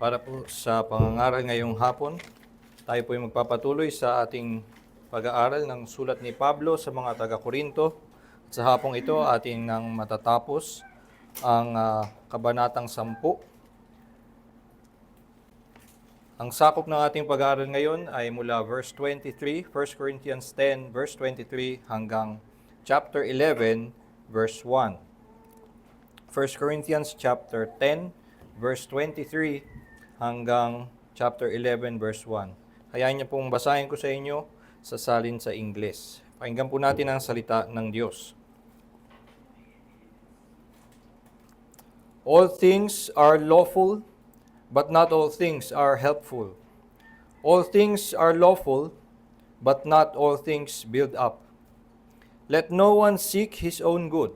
Para po sa pangangaral ngayong hapon, tayo po ay magpapatuloy sa ating pag-aaral ng sulat ni Pablo sa mga taga-Korinto. At sa hapong ito, ating nang matatapos ang Kabanatang 10. Ang sakop ng ating pag-aaral ngayon ay mula verse 23, 1 Corinthians 10, verse 23 hanggang chapter 11, verse 1. 1 Corinthians chapter 10, verse 23 hanggang chapter 11, verse 1. Hayaan niyo pong basahin ko sa inyo sa salin sa Ingles. Pakinggan po natin ang salita ng Diyos. All things are lawful, but not all things are helpful. All things are lawful, but not all things build up. Let no one seek his own good,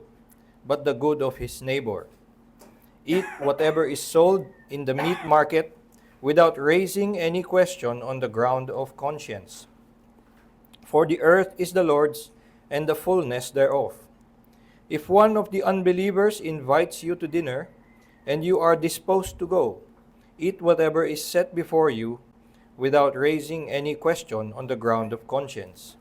but the good of his neighbor. Eat whatever is sold in the meat market without raising any question on the ground of conscience. For the earth is the Lord's and the fullness thereof. If one of the unbelievers invites you to dinner, and you are disposed to go, eat whatever is set before you without raising any question on the ground of conscience.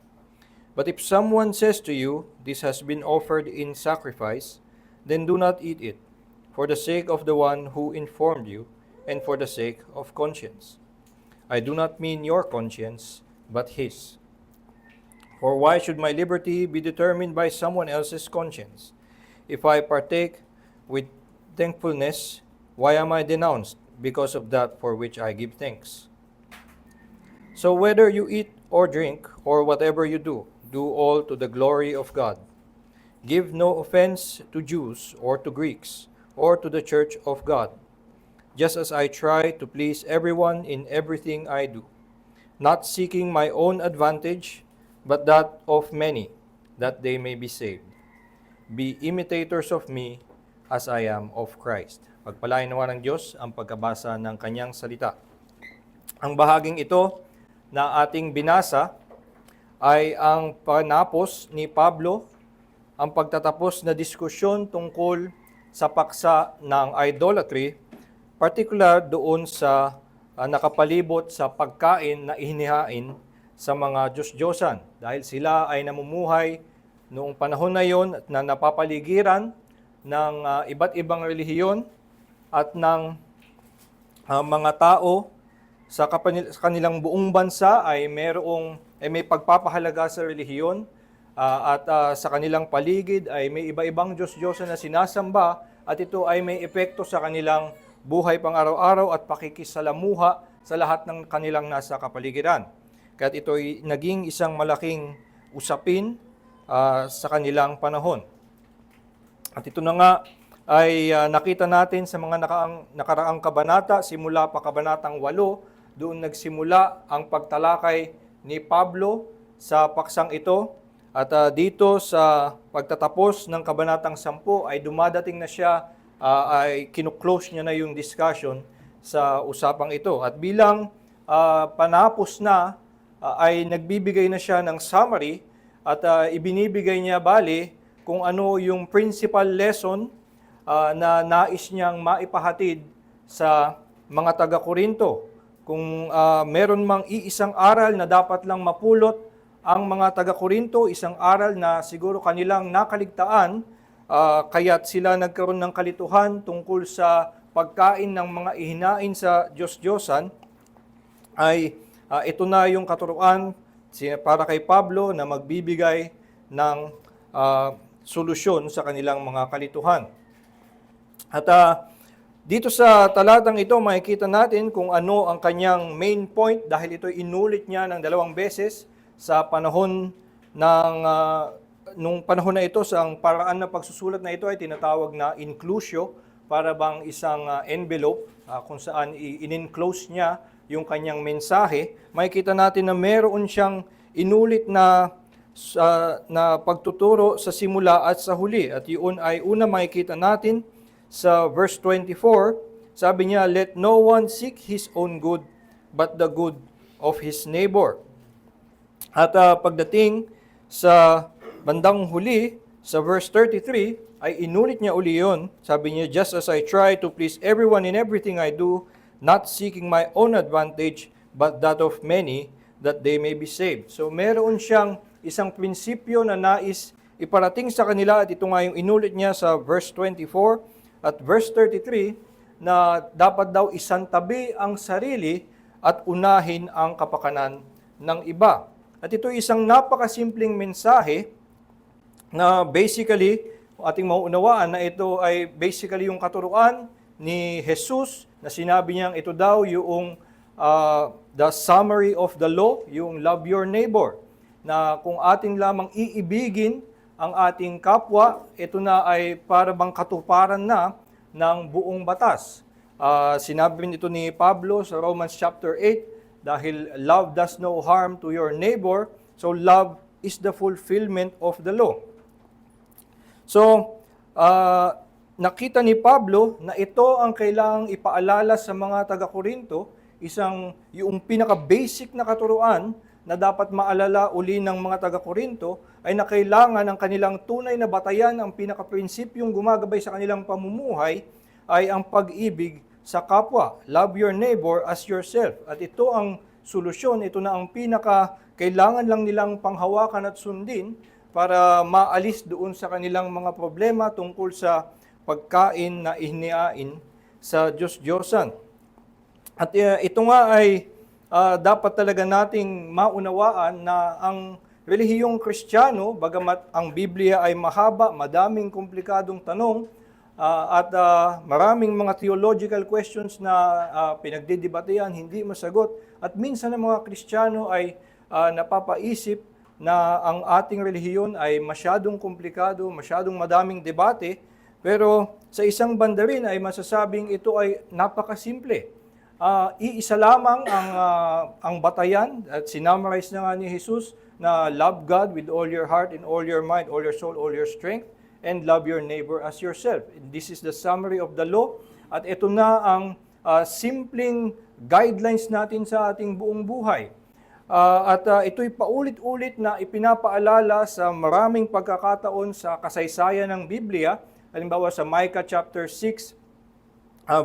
But if someone says to you, "This has been offered in sacrifice," then do not eat it, for the sake of the one who informed you, and for the sake of conscience. I do not mean your conscience, but his. For why should my liberty be determined by someone else's conscience? If I partake with thankfulness, why am I denounced because of that for which I give thanks? So whether you eat or drink, or whatever you do, do all to the glory of God. Give no offense to Jews or to Greeks, or to the church of God, just as I try to please everyone in everything I do, not seeking my own advantage, but that of many, that they may be saved. Be imitators of me, as I am of Christ. Pagpalain nawa ng Diyos ang pagkabasa ng kanyang salita. Ang bahaging ito na ating binasa ay ang panapos ni Pablo, ang pagtatapos na diskusyon tungkol sa paksa ng idolatry, particular doon sa nakapalibot sa pagkain na ihinihain sa mga Diyos-Diyosan. Dahil sila ay namumuhay noong panahon na yon at na napapaligiran ng iba't ibang relihiyon at ng mga tao sa kanilang buong bansa ay may pagpapahalaga sa relihiyon. At sa kanilang paligid ay may iba-ibang Diyos-Diyosan na sinasamba at ito ay may epekto sa kanilang buhay pang-araw-araw at pakikisalamuha sa lahat ng kanilang nasa kapaligiran. Kaya ito ay naging isang malaking usapin sa kanilang panahon. At ito na nga ay nakita natin sa mga nakaraang kabanata, simula pa kabanatang 8, doon nagsimula ang pagtalakay ni Pablo sa paksang ito. At dito sa pagtatapos ng kabanatang 10 ay dumadating na siya, ay kinuklose niya na yung discussion sa usapang ito. At bilang panapos na, ay nagbibigay na siya ng summary at ibinibigay niya bali kung ano yung principal lesson na nais niyang maipahatid sa mga taga-Korinto. Kung meron mang iisang aral na dapat lang mapulot ang mga taga-Korinto, isang aral na siguro kanilang nakaligtaan, kaya't sila nagkaroon ng kalituhan tungkol sa pagkain ng mga ihinain sa Diyos-Diyosan, ay ito na yung katuruan para kay Pablo na magbibigay ng solusyon sa kanilang mga kalituhan. At dito sa talatang ito, makikita natin kung ano ang kanyang main point dahil ito inulit niya ng 2 beses sa panahon nung panahon na ito. Sa paraan ng pagsusulat na ito ay tinatawag na inclusio, para bang isang envelope kung saan in-enclose niya yung kanyang mensahe. Makikita natin na meron siyang inulit na pagtuturo sa simula at sa huli. At yun ay una makikita natin sa verse 24, sabi niya, "Let no one seek his own good, but the good of his neighbor." At pagdating sa bandang huli, Sa verse 33, ay inulit niya uli yun. Sabi niya, just as I try to please everyone in everything I do, not seeking my own advantage, but that of many, that they may be saved. So meron siyang isang prinsipyo na nais iparating sa kanila, at ito nga yung inulit niya sa verse 24 at verse 33, na dapat daw isantabi ang sarili at unahin ang kapakanan ng iba. At ito isang napakasimpleng mensahe na basically, ating mauunawaan na ito ay basically yung katuruan ni Jesus na sinabi niyang ito daw yung the summary of the law, yung love your neighbor, na kung ating lamang iibigin ang ating kapwa, ito na ay para bang katuparan na ng buong batas. Sinabi rin ito ni Pablo sa Romans chapter 8, dahil love does no harm to your neighbor, so love is the fulfillment of the law. So, nakita ni Pablo na ito ang kailangang ipaalala sa mga taga-Korinto, yung pinaka-basic na katuruan na dapat maalala uli ng mga taga-Korinto ay na kailangan ang kanilang tunay na batayan, ang pinaka-prinsipyong gumagabay sa kanilang pamumuhay ay ang pag-ibig sa kapwa. Love your neighbor as yourself. At ito ang solusyon, ito na ang pinaka-kailangan lang nilang panghawakan at sundin para maalis doon sa kanilang mga problema tungkol sa pagkain na ihiniain sa Diyos-Diyosan. At ito nga ay dapat talaga nating maunawaan na ang relihiyong Kristiyano, bagamat ang Biblia ay mahaba, madaming komplikadong tanong, at maraming mga theological questions na pinagdidebatehan, hindi masagot. At minsan ang mga Kristiyano ay napapaisip na ang ating relihiyon ay masyadong komplikado, masyadong madaming debate, pero sa isang banda rin ay masasabing ito ay napakasimple. Iisa lamang ang batayan, at sinummarize na nga ni Jesus na love God with all your heart and all your mind, all your soul, all your strength, and love your neighbor as yourself. This is the summary of the law, at ito na ang simpleng guidelines natin sa ating buong buhay. Ito'y paulit-ulit na ipinapaalala sa maraming pagkakataon sa kasaysayan ng Biblia. Halimbawa sa Micah chapter 6,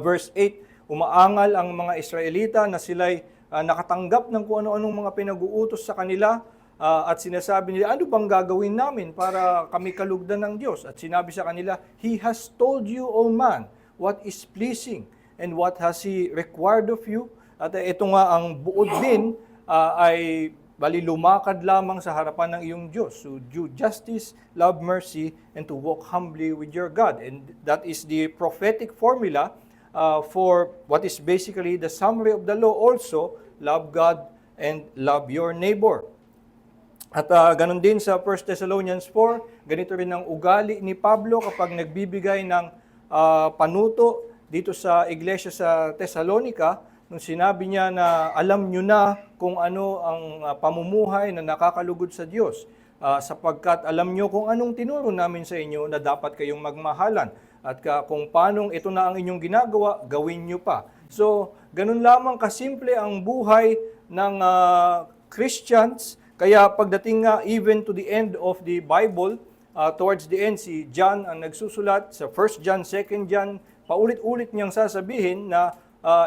verse 8, umaangal ang mga Israelita na sila'y nakatanggap ng kung ano-anong mga pinag-uutos sa kanila, at sinasabi nila, ano bang gagawin namin para kami kalugdan ng Diyos? At sinabi sa kanila, He has told you, O man, what is pleasing, and what has He required of you? At ito nga ang buod din, ay bali lumakad lamang sa harapan ng iyong Diyos. So, do justice, love mercy, and to walk humbly with your God. And that is the prophetic formula for what is basically the summary of the law also, love God and love your neighbor. At ganun din sa 1 Thessalonians 4, ganito rin ang ugali ni Pablo kapag nagbibigay ng panuto dito sa iglesia sa Thessalonica, nung sinabi niya na alam nyo na kung ano ang pamumuhay na nakakalugod sa Diyos, sapagkat alam nyo kung anong tinuro namin sa inyo na dapat kayong magmahalan, at kung paanong ito na ang inyong ginagawa, gawin nyo pa. So, ganun lamang kasimple ang buhay ng Christians. Kaya pagdating nga even to the end of the Bible, towards the end, si John ang nagsusulat sa 1 John, 2 John, paulit-ulit niyang sasabihin na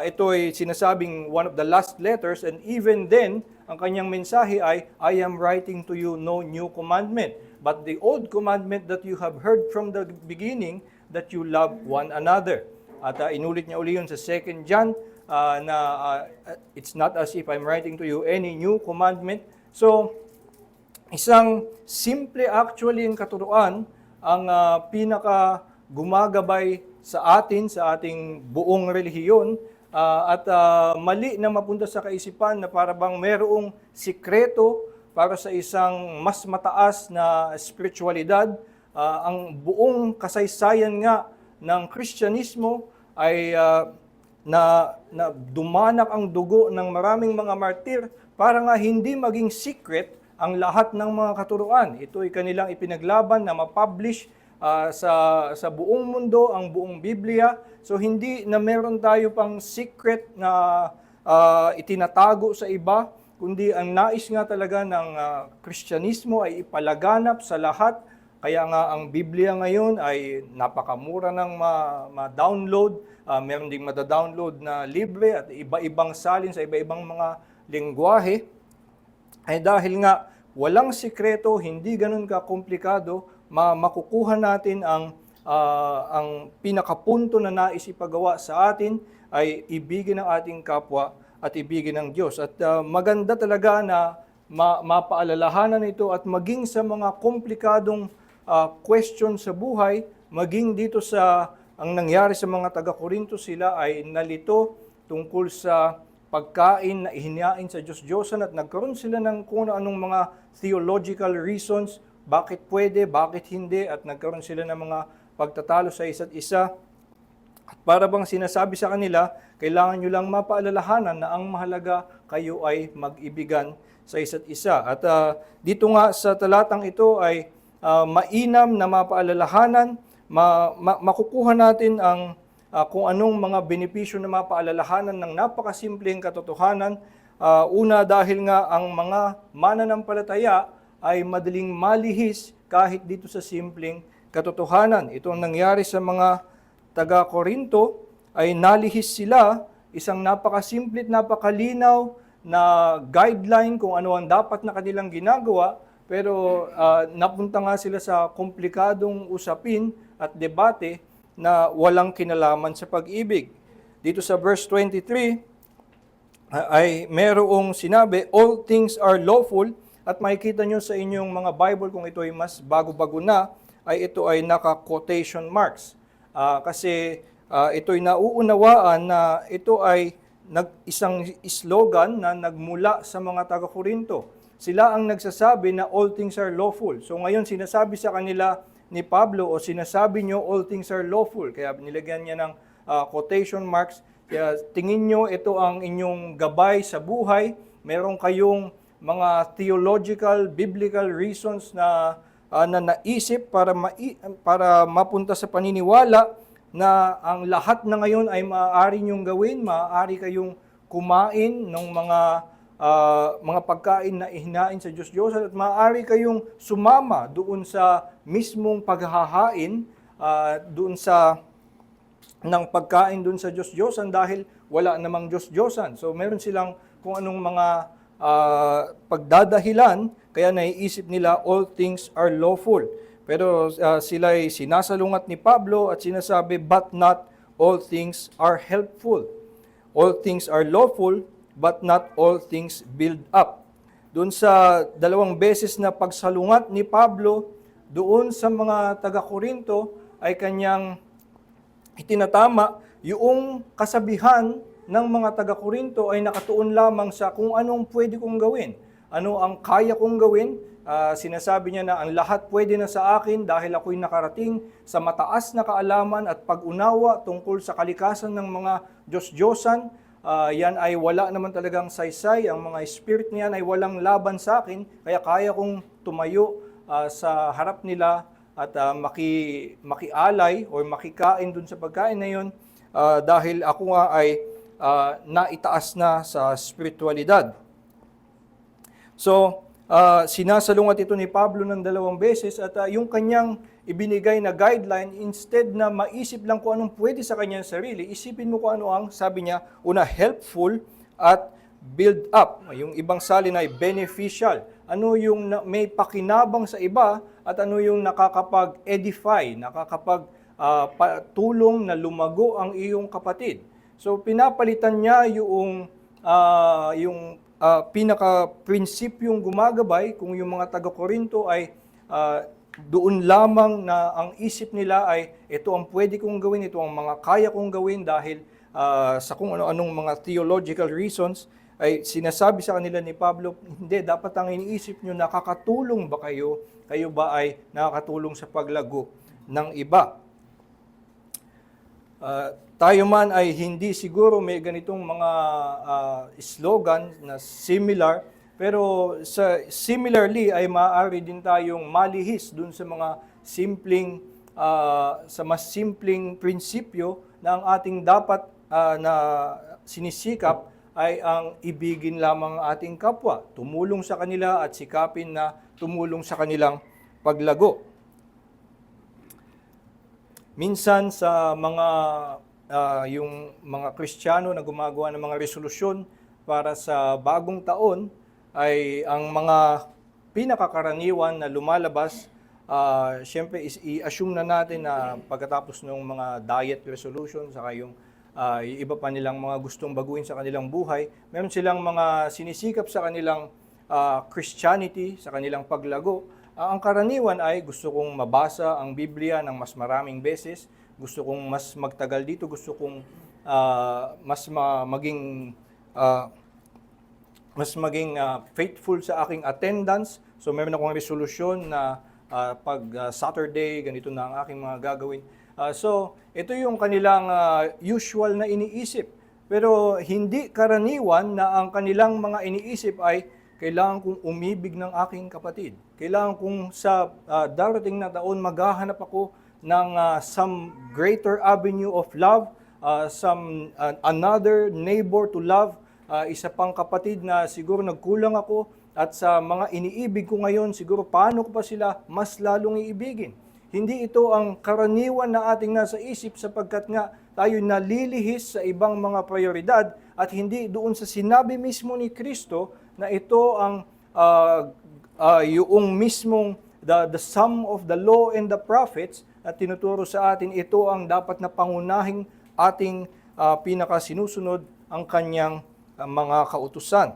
ito ay sinasabing one of the last letters, and even then, ang kanyang mensahe ay, I am writing to you no new commandment, but the old commandment that you have heard from the beginning, that you love one another. At inulit niya uli yun sa 2 John, na it's not as if I'm writing to you any new commandment. So, isang simple actually ang katuruan, ang pinaka gumagabay sa atin, sa ating buong relihiyon, at mali na mapunta sa kaisipan na para bang merong sikreto para sa isang mas mataas na spiritualidad. Ang buong kasaysayan nga ng Kristyanismo ay na dumanak ang dugo ng maraming mga martir para nga hindi maging secret ang lahat ng mga katuruan. Ito ay kanilang ipinaglaban na ma-publish sa buong mundo, ang buong Biblia. So hindi na meron tayo pang secret na itinatago sa iba, kundi ang nais nga talaga ng Kristyanismo ay ipalaganap sa lahat Kaya nga ang Biblia ngayon ay napakamura ng ma-download. Meron ding mada-download na libre at iba-ibang salin sa iba-ibang mga lengguwahe. Ay dahil nga walang sikreto, hindi ganun ka-komplikado, makukuha natin ang pinakapunto na nais ipagawa sa atin ay ibigin ang ating kapwa at ibigin ng Diyos. At maganda talaga na mapaalalahanan ito at maging sa mga komplikadong question sa buhay, maging dito sa ang nangyari sa mga taga-Korinto, sila ay nalito tungkol sa pagkain na ihinain sa Diyos-Diyosan at nagkaroon sila ng kung anong mga theological reasons, bakit pwede, bakit hindi, at nagkaroon sila ng mga pagtatalo sa isa't isa. At para bang sinasabi sa kanila, kailangan nyo lang mapaalalahanan na ang mahalaga kayo ay mag-ibigan sa isa't isa. At dito nga sa talatang ito ay mainam na mapaalalahanan, makukuha natin ang kung anong mga benepisyo na mapaalalahanan ng napakasimpleng katotohanan. Una, dahil nga ang mga mananampalataya ay madaling malihis kahit dito sa simpleng katotohanan. Ito ang nangyari sa mga taga-Korinto, ay nalihis sila, isang napakasimple at napakalinaw na guideline kung ano ang dapat na kanilang ginagawa, pero napunta nga sila sa komplikadong usapin at debate na walang kinalaman sa pag-ibig. Dito sa verse 23, ay merong sinabi, all things are lawful, at makikita nyo sa inyong mga Bible kung ito ay mas bago-bago na, ay ito ay naka-quotation marks. Kasi ito ay nauunawaan na ito ay isang slogan na nagmula sa mga taga-Korinto. Sila ang nagsasabi na all things are lawful. So ngayon sinasabi sa kanila ni Pablo, o sinasabi nyo all things are lawful. Kaya nilagyan niya ng quotation marks. Kaya tingin nyo ito ang inyong gabay sa buhay. Meron kayong mga theological, biblical reasons na naisip para mapunta sa paniniwala na ang lahat na ngayon ay maaari nyong gawin, maaari kayong kumain ng mga pagkain na ihinain sa Diyos-Diyos, at maaari kayong sumama doon sa mismong paghahain, doon sa ng pagkain doon sa Diyos-Diyosan dahil wala namang Diyos-Diyosan. So meron silang kung anong mga pagdadahilan, kaya naiisip nila all things are lawful. Pero sila ay sinasalungat ni Pablo at sinasabi, but not all things are helpful. All things are lawful, but not all things build up. Doon sa dalawang beses na pagsalungat ni Pablo, doon sa mga taga-Korinto ay kanyang itinatama yung kasabihan ng mga taga-Korinto ay nakatuon lamang sa kung anong pwede kong gawin. Ano ang kaya kong gawin? Sinasabi niya na ang lahat pwede na sa akin dahil ako'y nakarating sa mataas na kaalaman at pag-unawa tungkol sa kalikasan ng mga Diyos-Diyosan. Yan ay wala naman talagang saysay. Ang mga spirit niyan ay walang laban sa akin, kaya kong tumayo sa harap nila at makialay o makikain dun sa pagkain na yun dahil ako nga ay naitaas na sa spiritualidad. So, sinasalungat ito ni Pablo ng dalawang beses at yung kanyang ibinigay na guideline, instead na maisip lang kung anong pwede sa kanyang sarili, isipin mo kung ano ang, sabi niya, una, helpful at build up. Yung ibang salin ay beneficial. Ano yung may pakinabang sa iba at ano yung nakakapag-edify, nakakapag-tulong na lumago ang iyong kapatid. So pinapalitan niya yung pinaka-prinsipyong gumagabay kung yung mga taga-Korinto ay doon lamang na ang isip nila ay ito ang pwede kong gawin, ito ang mga kaya kong gawin dahil sa kung ano-anong mga theological reasons, ay sinasabi sa kanila ni Pablo, hindi, dapat ang iniisip nyo, nakakatulong ba kayo? Kayo ba ay nakakatulong sa paglago ng iba? Tayo man ay hindi siguro may ganitong mga slogan na similar, pero similarly ay maaari din tayong malihis dun sa mga sa mas simpleng prinsipyo na ang ating dapat na sinisikap ay ang ibigin lamang ang ating kapwa, tumulong sa kanila at sikapin na tumulong sa kanilang paglago. minsan sa mga yung mga Kristiyano na gumagawa ng mga resolusyon para sa bagong taon ay ang mga pinakakaraniwan na lumalabas, syempre i-assume na natin na pagkatapos ng mga diet resolution, saka yung iba pa nilang mga gustong baguhin sa kanilang buhay, meron silang mga sinisikap sa kanilang Christianity, sa kanilang paglago. Ang karaniwan ay gusto kong mabasa ang Biblia ng mas maraming beses, gusto kong mas magtagal dito, gusto kong mas maging faithful sa aking attendance. So meron akong resolusyon na pag Saturday, ganito na ang aking mga gagawin. So ito yung kanilang usual na iniisip. Pero hindi karaniwan na ang kanilang mga iniisip ay kailangan kong umibig ng aking kapatid. Kailangan kong sa darating na taon maghahanap ako ng some greater avenue of love, another neighbor to love, isa pang kapatid na siguro nagkulang ako at sa mga iniibig ko ngayon, siguro paano ko pa sila mas lalong iibigin. Hindi ito ang karaniwan na ating nasa isip sapagkat nga tayo nalilihis sa ibang mga prioridad at hindi doon sa sinabi mismo ni Kristo na ito ang yung mismong the sum of the law and the prophets at tinuturo sa atin, ito ang dapat na pangunahing ating pinakasinusunod, ang kanyang mga kautusan,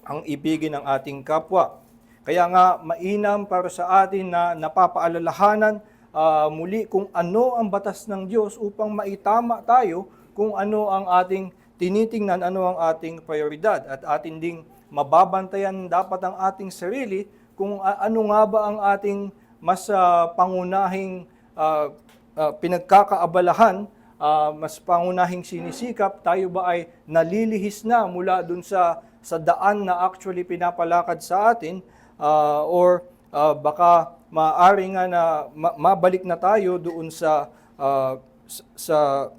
ang ibigin ng ating kapwa. Kaya nga mainam para sa atin na napapaalalahanan muli kung ano ang batas ng Diyos upang maitama tayo kung ano ang ating tinitingnan, ano ang ating prioridad, at atin ding mababantayan dapat ang ating sarili kung ano nga ba ang ating mas pangunahing pinagkakaabalahan, mas pangunahing sinisikap. Tayo ba ay nalilihis na mula dun sa daan na actually pinapalakad sa atin, or baka maaari nga na mabalik na tayo doon sa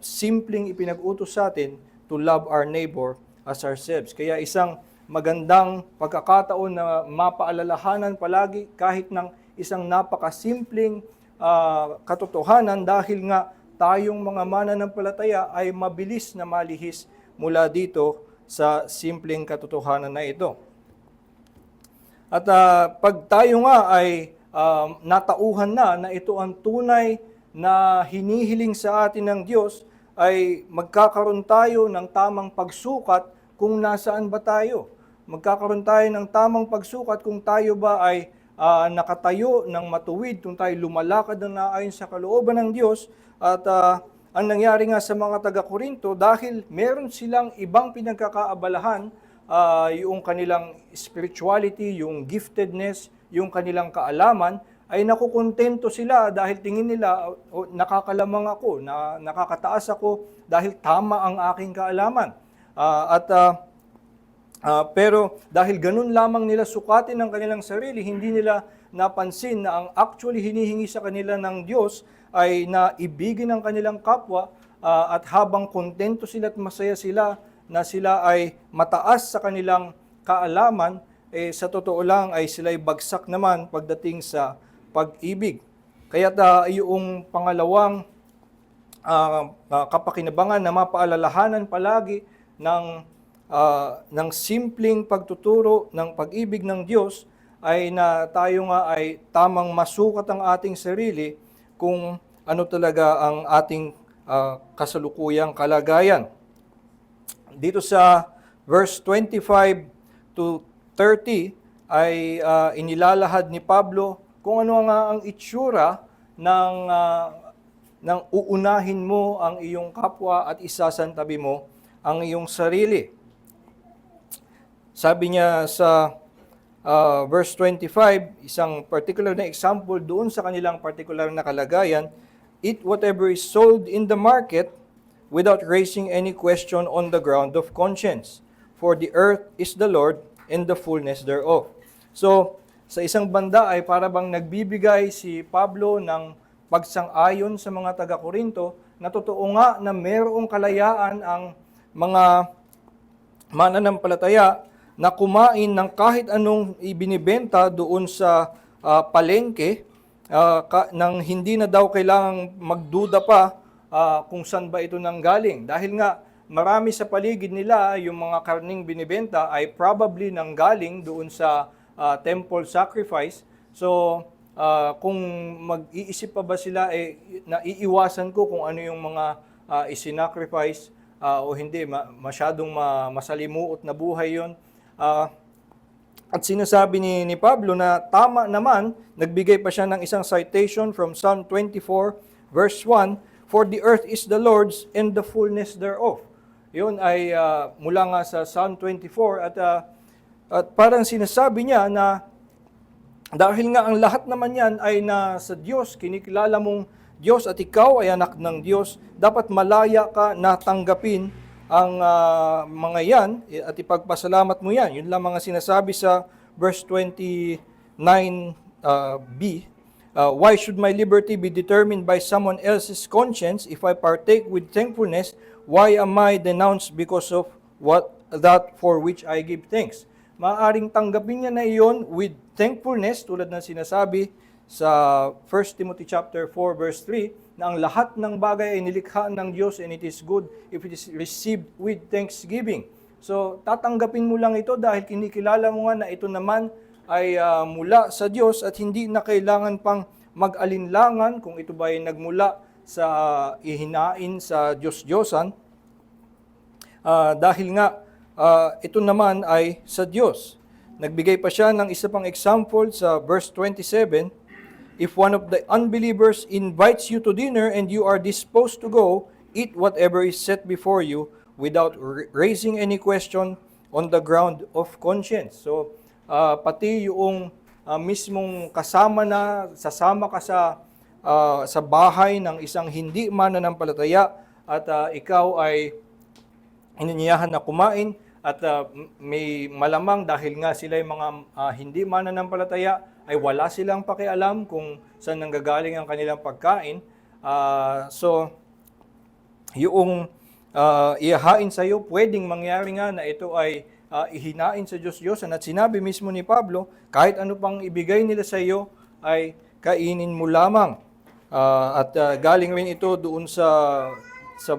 simpleng ipinag-utos sa atin to love our neighbor as ourselves. Kaya isang magandang pagkakataon na mapaalalahanan palagi kahit ng isang napakasimpleng katotohanan, dahil nga tayong mga mananampalataya ay mabilis na malihis mula dito sa simpleng katotohanan na ito. At pag tayo nga ay natauhan na ito ang tunay na hinihiling sa atin ng Diyos, ay magkakaroon tayo ng tamang pagsukat kung nasaan ba tayo. Magkakaroon tayo ng tamang pagsukat kung tayo ba ay nakatayo ng matuwid, kung tayo lumalakad na naayon sa kalooban ng Diyos. At ang nangyari nga sa mga taga-Korinto, dahil meron silang ibang pinagkakaabalahan, yung kanilang spirituality, yung giftedness, yung kanilang kaalaman, ay nakukontento sila dahil tingin nila, nakakalamang ako, nakakataas ako dahil tama ang aking kaalaman. Pero dahil ganun lamang nila sukatin ng kanilang sarili, hindi nila napansin na ang actually hinihingi sa kanila ng Diyos ay na ibigin ang kanilang kapwa, at habang kontento sila at masaya sila na sila ay mataas sa kanilang kaalaman, sa totoo lang ay sila'y bagsak naman pagdating sa pag-ibig. Kaya yung pangalawang kapakinabangan na mapaalalahanan palagi ng simpleng pagtuturo ng pag-ibig ng Diyos ay na tayo nga ay tamang masukat ang ating sarili kung ano talaga ang ating kasalukuyang kalagayan. Dito sa verse 25 to 30 ay inilalahad ni Pablo kung ano nga ang itsura ng uunahin mo ang iyong kapwa at isasantabi mo ang iyong sarili. Sabi niya sa verse 25, isang particular na example doon sa kanilang particular na kalagayan, eat whatever is sold in the market without raising any question on the ground of conscience. For the earth is the Lord and the fullness thereof. So, sa isang banda ay para bang nagbibigay si Pablo ng pagsang-ayon sa mga taga-Korinto na totoo nga na mayroong kalayaan ang mga mananampalataya na kumain ng kahit anong ibinibenta doon sa palengke, nang hindi na daw kailangang magduda pa kung saan ba ito nanggaling. Dahil nga marami sa paligid nila, yung mga karning binibenta ay probably nanggaling doon sa temple sacrifice. So, kung mag-iisip pa ba sila, naiiwasan ko kung ano yung mga isinacrifice o hindi, masyadong masalimuot na buhay yon. At sinasabi ni Pablo na tama naman, nagbigay pa siya ng isang citation from Psalm 24 verse 1, "For the earth is the Lord's and the fullness thereof." Yun ay mula nga sa Psalm 24 at parang sinasabi niya na dahil nga ang lahat naman yan ay nasa Diyos, kinikilala mong Diyos at ikaw ay anak ng Diyos, dapat malaya ka na tanggapin ang mga yan at ipagpasalamat mo yan. Yun lang mga sinasabi sa verse 29b. Why should my liberty be determined by someone else's conscience? If I partake with thankfulness, why am I denounced because of that for which I give thanks? Maaaring tanggapin niya na iyon with thankfulness, tulad ng sinasabi sa 1 Timothy chapter 4 verse 3, na ang lahat ng bagay ay nilikha ng Diyos and it is good if it is received with thanksgiving. So, tatanggapin mo lang ito dahil kinikilala mo nga na ito naman ay mula sa Diyos at hindi na kailangan pang mag-alinlangan kung ito ba ay nagmula sa ihinain sa Diyos-Diyosan, dahil nga ito naman ay sa Diyos. Nagbigay pa siya ng isa pang example sa verse 27, "If one of the unbelievers invites you to dinner and you are disposed to go, eat whatever is set before you without raising any question on the ground of conscience." So, pati yung mismong sasama ka sa bahay ng isang hindi mananampalataya at ikaw ay ininyahan na kumain at may malamang dahil nga sila ay mga hindi mananampalataya ay wala silang pakialam kung saan nanggagaling ang kanilang pagkain. So, yung ihahain sa iyo, pwedeng mangyari nga na ito ay ihinain sa Diyos-Diyosan. At sinabi mismo ni Pablo, kahit ano pang ibigay nila sa iyo ay kainin mo lamang. Galing rin ito doon sa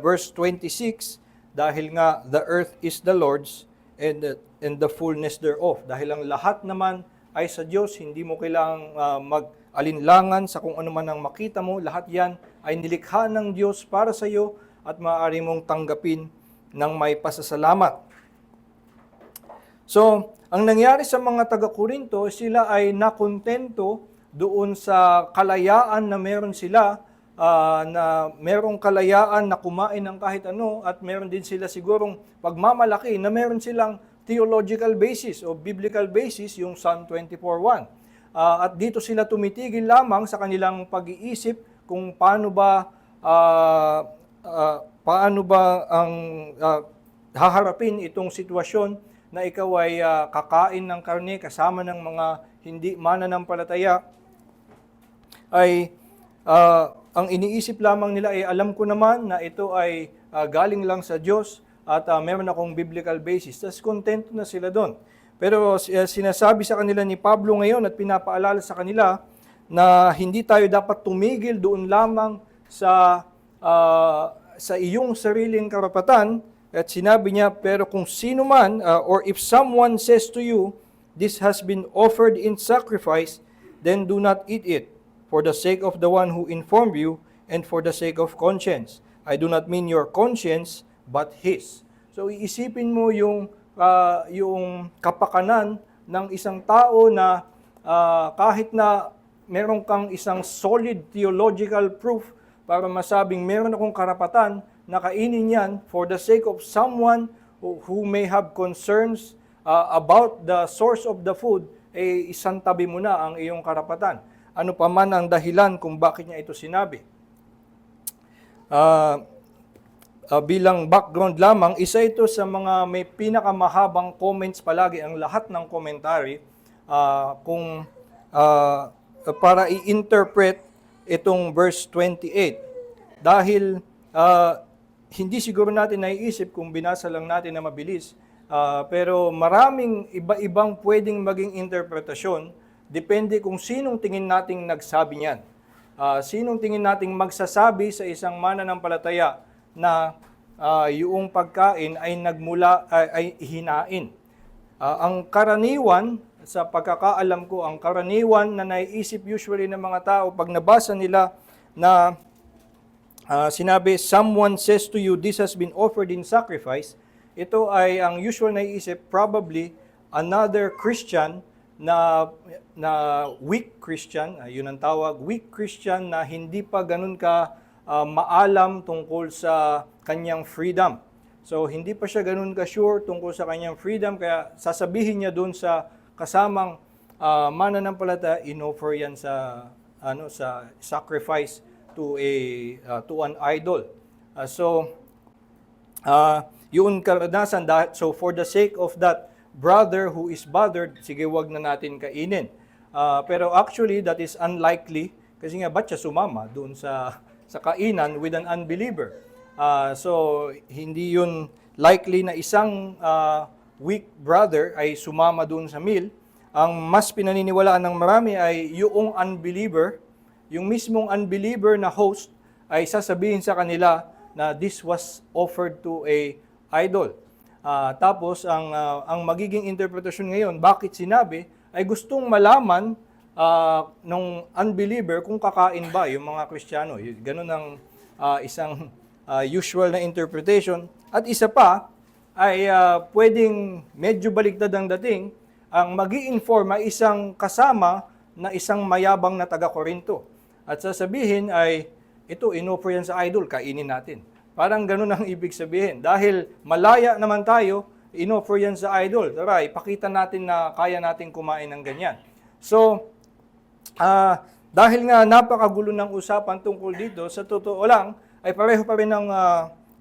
verse 26, dahil nga the earth is the Lord's and the fullness thereof. Dahil ang lahat naman ay sa Diyos, hindi mo kailangang mag-alinlangan sa kung ano man ang makita mo. Lahat yan ay nilikha ng Diyos para sa iyo at maaari mong tanggapin ng may pasasalamat. So, ang nangyari sa mga taga-Korinto, sila ay nakontento doon sa kalayaan na meron sila, na merong kalayaan na kumain ng kahit ano, at meron din sila sigurong pagmamalaki na meron silang theological basis o biblical basis, yung Psalm 24:1. At dito sila tumitigil lamang sa kanilang pag-iisip kung paano ba ang haharapin itong sitwasyon na ikaw ay kakain ng karne kasama ng mga hindi mananampalataya. Ang iniisip lamang nila ay alam ko naman na ito ay galing lang sa Diyos at meron akong biblical basis. Tapos contento na sila doon. Pero sinasabi sa kanila ni Pablo ngayon at pinapaalala sa kanila na hindi tayo dapat tumigil doon lamang sa iyong sariling karapatan. At sinabi niya, pero kung sino man, or if someone says to you, this has been offered in sacrifice, then do not eat it, for the sake of the one who informed you, and for the sake of conscience. I do not mean your conscience, but his. So iisipin mo yung kapakanan ng isang tao na kahit na meron kang isang solid theological proof para masabing meron akong karapatan na kainin yan for the sake of someone who may have concerns about the source of the food, isantabi mo na ang iyong karapatan. Ano pa man ang dahilan kung bakit niya ito sinabi. Bilang background lamang, isa ito sa mga may pinakamahabang comments palagi, ang lahat ng commentary, para i-interpret itong verse 28. Dahil hindi siguro natin naiisip kung binasa lang natin na mabilis, pero maraming iba-ibang pwedeng maging interpretasyon depende kung sinong tingin nating nagsabi niyan. Sinong tingin nating magsasabi sa isang mananampalataya na yung pagkain ay ay hinain. Ang karaniwan, sa pagkakaalam ko, ang karaniwan na naiisip usually ng mga tao pag nabasa nila na sinabi, someone says to you, this has been offered in sacrifice, ito ay ang usual naiisip, probably another Christian na weak Christian, yun ang tawag, weak Christian na hindi pa ganun ka maalam tungkol sa kanyang freedom. So, hindi pa siya ganun ka-sure tungkol sa kanyang freedom, kaya sasabihin niya doon sa kasamang mananampalataya, in-offer yan sa sacrifice to an idol. Yun karanasan, so for the sake of that brother who is bothered, sige, wag na natin kainin. Pero actually, that is unlikely, kasi nga, ba't siya sumama doon sa kainan with an unbeliever? So, hindi yun likely na isang weak brother ay sumama doon sa meal. Ang mas pinaniniwalaan ng marami ay yung unbeliever, yung mismong unbeliever na host ay sasabihin sa kanila na this was offered to a idol. Tapos, ang magiging interpretasyon ngayon, bakit sinabi, ay gustong malaman ng unbeliever kung kakain ba yung mga Kristiyano. Ganun ang isang usual na interpretation. At isa pa, ay pwedeng medyo baligtad ang dating, ang mag-i-inform ay isang kasama na isang mayabang na taga-Korinto. At sasabihin ay, ito, in-offer yan sa idol, kainin natin. Parang ganun ang ibig sabihin. Dahil malaya naman tayo, in-offer yan sa idol. Tara, ipakita natin na kaya natin kumain ng ganyan. So, dahil nga napakagulo ng usapan tungkol dito, sa totoo lang, ay pareho pa rin ng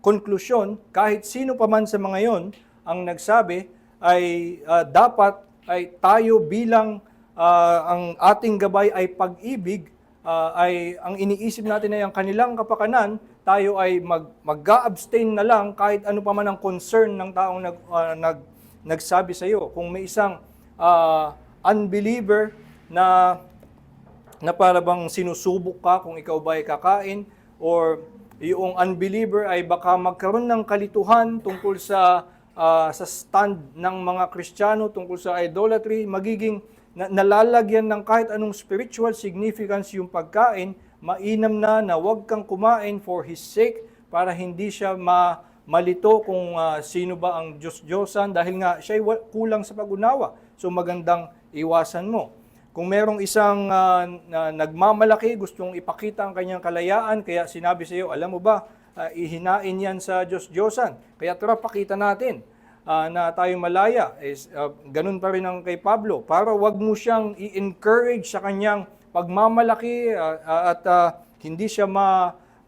konklusyon, kahit sino pa man sa mga yon ang nagsabi, ay dapat ay tayo bilang ang ating gabay ay pag-ibig, ay ang iniisip natin ay ang kanilang kapakanan, tayo ay mag-abstain na lang kahit ano pa man ang concern ng taong nagsabi sa iyo. Kung may isang unbeliever na para bang sinusubok ka kung ikaw ba ay kakain, or yung unbeliever ay baka magkaroon ng kalituhan tungkol sa stand ng mga Kristiyano tungkol sa idolatry, magiging nalalagyan ng kahit anong spiritual significance yung pagkain, mainam na huwag kang kumain for his sake para hindi siya malito kung sino ba ang Diyos-Diyosan, dahil nga siya kulang sa pag-unawa. So magandang iwasan mo. Kung merong isang nagmamalaki, gustong ipakita ang kanyang kalayaan, kaya sinabi sa iyo, alam mo ba, ihinain yan sa Diyos-Diyosan. Kaya tara, pakita natin na tayo malaya. Ganun pa rin ang kay Pablo. Para wag mo siyang i-encourage sa kanyang pagmamalaki at hindi siya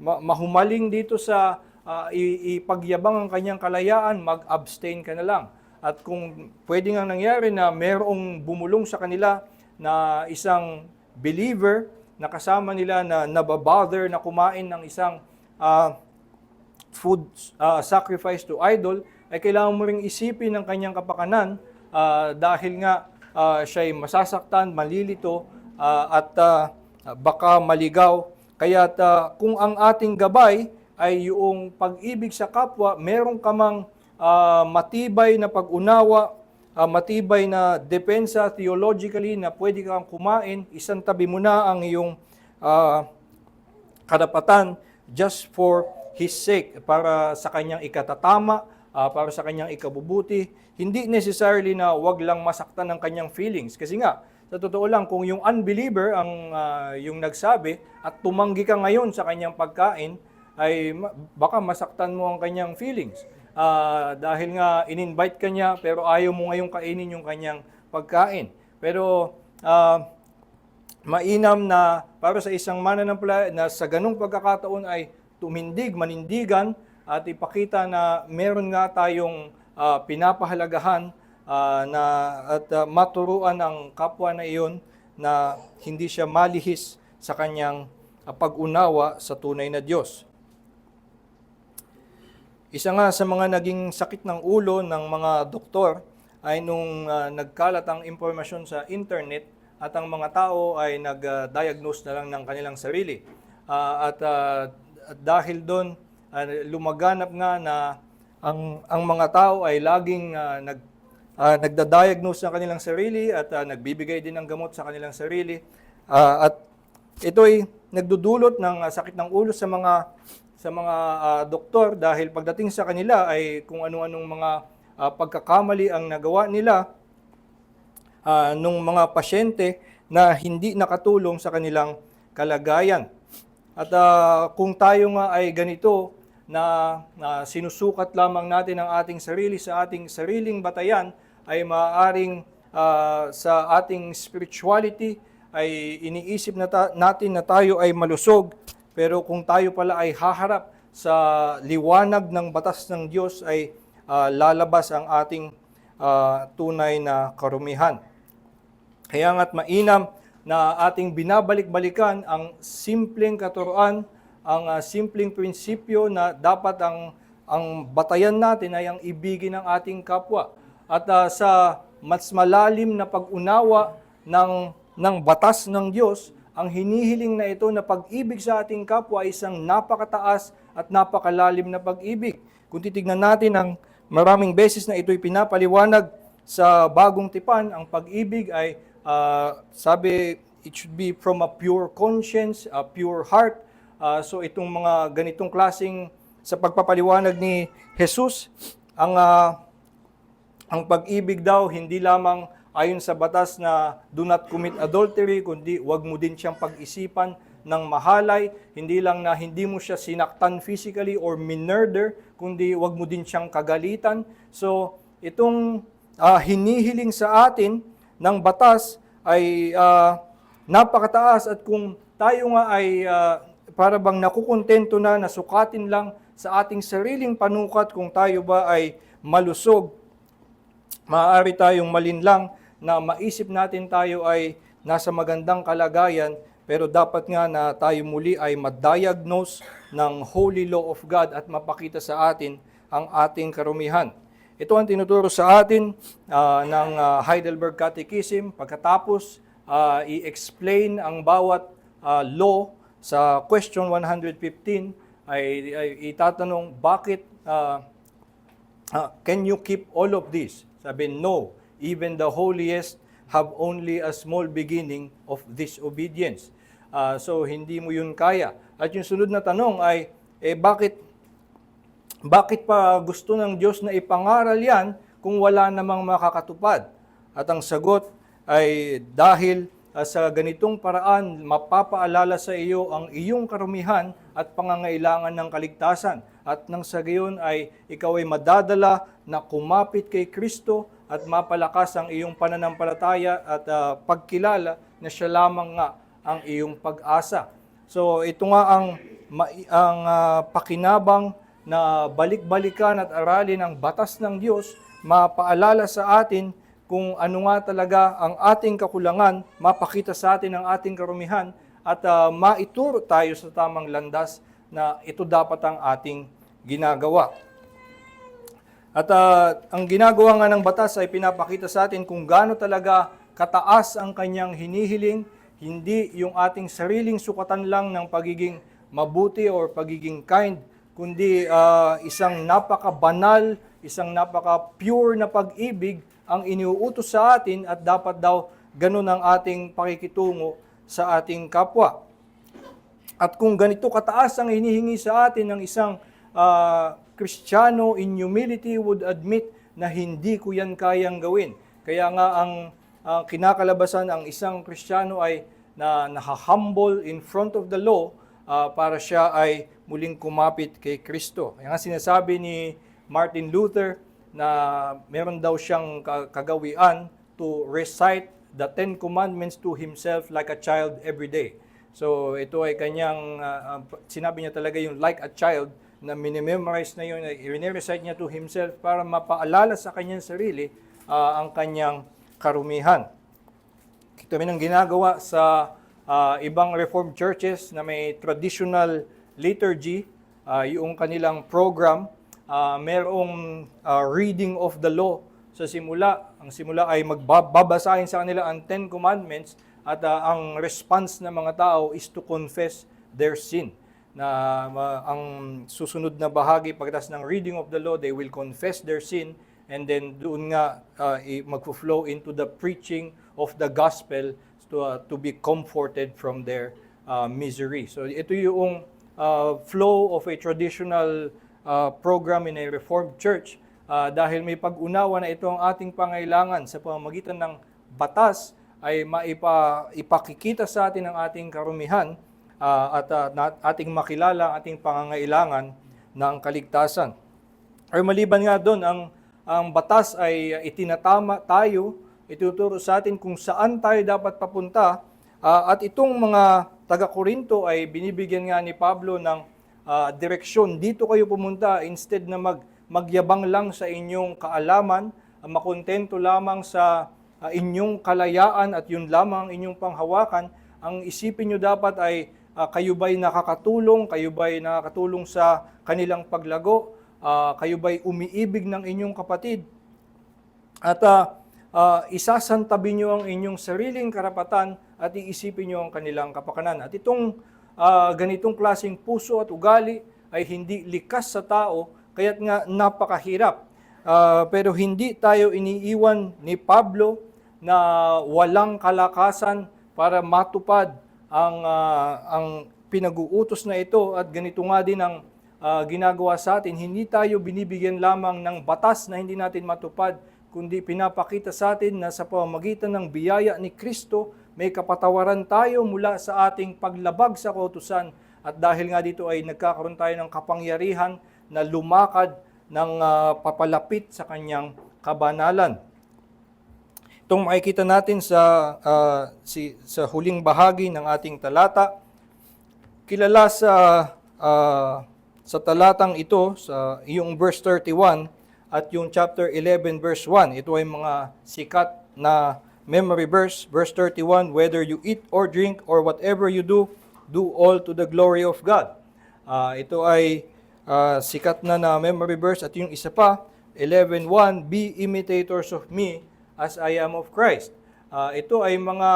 mahumaling dito sa ipagyabang ang kanyang kalayaan, mag-abstain ka na lang. At kung pwede nga nangyari na merong bumulong sa kanila na isang believer na kasama nila na nababother na kumain ng isang food sacrifice to idol, ay kailangan mo ring isipin ang kanyang kapakanan dahil nga siya ay masasaktan, malilito, at baka maligaw. Kaya kung ang ating gabay ay yung pag-ibig sa kapwa, meron ka mang matibay na pag-unawa, matibay na depensa theologically na pwede kang kumain, isang tabi mo na ang iyong karapatan just for his sake, para sa kanyang ikatatama, para sa kanyang ikabubuti. Hindi necessarily na wag lang masaktan ng kanyang feelings. Kasi nga, sa totoo lang, kung yung unbeliever ang yung nagsabi at tumanggi ka ngayon sa kanyang pagkain, ay baka masaktan mo ang kanyang feelings. Dahil nga in-invite ka niya pero ayaw mo ngayong kainin yung kanyang pagkain. Pero mainam na para sa isang mananampalataya na sa ganung pagkakataon ay manindigan at ipakita na meron nga tayong pinapahalagahan at maturuan ang kapwa na iyon na hindi siya malihis sa kanyang pag-unawa sa tunay na Diyos. Isa nga sa mga naging sakit ng ulo ng mga doktor ay nung nagkalat ang impormasyon sa internet at ang mga tao ay nag-diagnose na lang ng kanilang sarili. At dahil doon, lumaganap nga na ang mga tao ay laging nagda-diagnose ng kanilang sarili at nagbibigay din ng gamot sa kanilang sarili. At ito'y nagdudulot ng sakit ng ulo sa mga doktor dahil pagdating sa kanila ay kung ano-anong mga pagkakamali ang nagawa nila nung mga pasyente na hindi nakatulong sa kanilang kalagayan. At kung tayo nga ay ganito na sinusukat lamang natin ang ating sarili sa ating sariling batayan, ay maaaring sa ating spirituality ay iniisip natin na tayo ay malusog, pero kung tayo pala ay haharap sa liwanag ng batas ng Diyos ay lalabas ang ating tunay na karumihan. Kaya nga't mainam na ating binabalik-balikan ang simpleng katuruan, ang simpleng prinsipyo na dapat ang batayan natin ay ang ibigin ng ating kapwa. At sa mas malalim na pag-unawa ng batas ng Diyos, ang hinihiling na ito na pag-ibig sa ating kapwa ay isang napakataas at napakalalim na pag-ibig. Kung titignan natin ang maraming beses na ito'y pinapaliwanag sa Bagong Tipan, ang pag-ibig ay sabi, it should be from a pure conscience, a pure heart. So itong mga ganitong klaseng sa pagpapaliwanag ni Jesus, ang pag-ibig daw hindi lamang ayon sa batas na do not commit adultery, kundi wag mo din siyang pag-isipan ng mahalay, hindi lang na hindi mo siya sinaktan physically or minurder, kundi wag mo din siyang kagalitan. So itong hinihiling sa atin ng batas ay napakataas, at kung tayo nga ay para bang nakukontento na nasukatin lang sa ating sariling panukat kung tayo ba ay malusog, maaari tayong malinlang na maisip natin tayo ay nasa magandang kalagayan, pero dapat nga na tayo muli ay ma-diagnose ng Holy Law of God at mapakita sa atin ang ating karumihan. Ito ang tinuturo sa atin ng Heidelberg Catechism. Pagkatapos, i-explain ang bawat law sa question 115, ay itatanong, bakit can you keep all of this? Sabi, no, even the holiest have only a small beginning of disobedience. So, hindi mo yun kaya. At yung sunod na tanong ay, bakit pa gusto ng Diyos na ipangaral yan kung wala namang makakatupad? At ang sagot ay dahil sa ganitong paraan, mapapaalala sa iyo ang iyong karumihan at pangangailangan ng kaligtasan. At nang sa gayon ay ikaw ay madadala na kumapit kay Kristo at mapalakas ang iyong pananampalataya at pagkilala na siya lamang nga ang iyong pag-asa. So ito nga ang pakinabang na balik-balikan at aralin ang batas ng Diyos, mapaalala sa atin kung ano nga talaga ang ating kakulangan, mapakita sa atin ang ating karumihan, at maituro tayo sa tamang landas na ito dapat ang ating ginagawa. At ang ginagawa nga ng batas ay pinapakita sa atin kung gaano talaga kataas ang kanyang hinihiling, hindi yung ating sariling sukatan lang ng pagiging mabuti or pagiging kind, kundi isang napaka-banal, isang napaka-pure na pag-ibig ang iniuutos sa atin, at dapat daw ganun ang ating pakikitungo sa ating kapwa. At kung ganito kataas ang hinihingi sa atin ng isang Kristiyano, in humility would admit na hindi ko yan kayang gawin. Kaya nga ang kinakalabasan ang isang Kristiyano ay na naka-humble in front of the law para siya ay muling kumapit kay Kristo. Kaya nga sinasabi ni Martin Luther na meron daw siyang kagawian to recite the Ten Commandments to himself like a child every day. So ito ay kanyang, sinabi niya talaga yung like a child, na minimemorize na yun, i-recite niya to himself para mapaalala sa kanyang sarili ang kanyang karumihan. Ito rin ang ginagawa sa ibang Reformed churches na may traditional liturgy, yung kanilang program, merong reading of the law sa simula. Ang simula ay magbabasahin sa kanila ang Ten Commandments, at ang response ng mga tao is to confess their sin. Na ang susunod na bahagi pagkatapos ng reading of the law, they will confess their sin, and then doon nga magfo-flow into the preaching of the gospel to be comforted from their misery. So ito yung flow of a traditional program in a Reformed Church, dahil may pag-unawa na ito ang ating pangailangan sa pamamagitan ng batas ay ipakikita sa atin ang ating karumihan at ating makilala ang ating pangangailangan ng kaligtasan. Or maliban nga doon, ang batas ay itinatama tayo, ituturo sa atin kung saan tayo dapat papunta, at itong mga taga-Korinto ay binibigyan nga ni Pablo ng direksyon. Dito kayo pumunta instead na magyabang lang sa inyong kaalaman, makontento lamang sa inyong kalayaan at yun lamang inyong panghawakan. Ang isipin nyo dapat ay kayo ba'y nakakatulong sa kanilang paglago, kayo ba'y umiibig ng inyong kapatid, at isasantabi nyo ang inyong sariling karapatan at iisipin nyo ang kanilang kapakanan. At itong ganitong klaseng puso at ugali ay hindi likas sa tao, kaya't nga napakahirap. Pero hindi tayo iniiwan ni Pablo na walang kalakasan para matupad ang pinag-uutos na ito, at ganito nga din ang ginagawa sa atin. Hindi tayo binibigyan lamang ng batas na hindi natin matupad, kundi pinapakita sa atin na sa pamamagitan ng biyaya ni Kristo, may kapatawaran tayo mula sa ating paglabag sa kautusan, at dahil nga dito ay nagkakaroon tayo ng kapangyarihan na lumakad ng papalapit sa kanyang kabanalan. Itong makikita natin sa huling bahagi ng ating talata, kilala sa talatang ito, sa yung verse 31 at yung chapter 11 verse 1. Ito ay mga sikat na memory verse. Verse 31, whether you eat or drink or whatever you do, do all to the glory of God. Ito ay sikat na memory verse. At yung isa pa, 11:1, be imitators of me as I am of Christ. Ito ay mga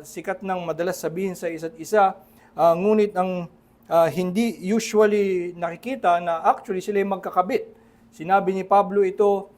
sikat ng madalas sabihin sa isa't isa, ngunit ang hindi usually nakikita na actually sila ay magkakabit. Sinabi ni Pablo ito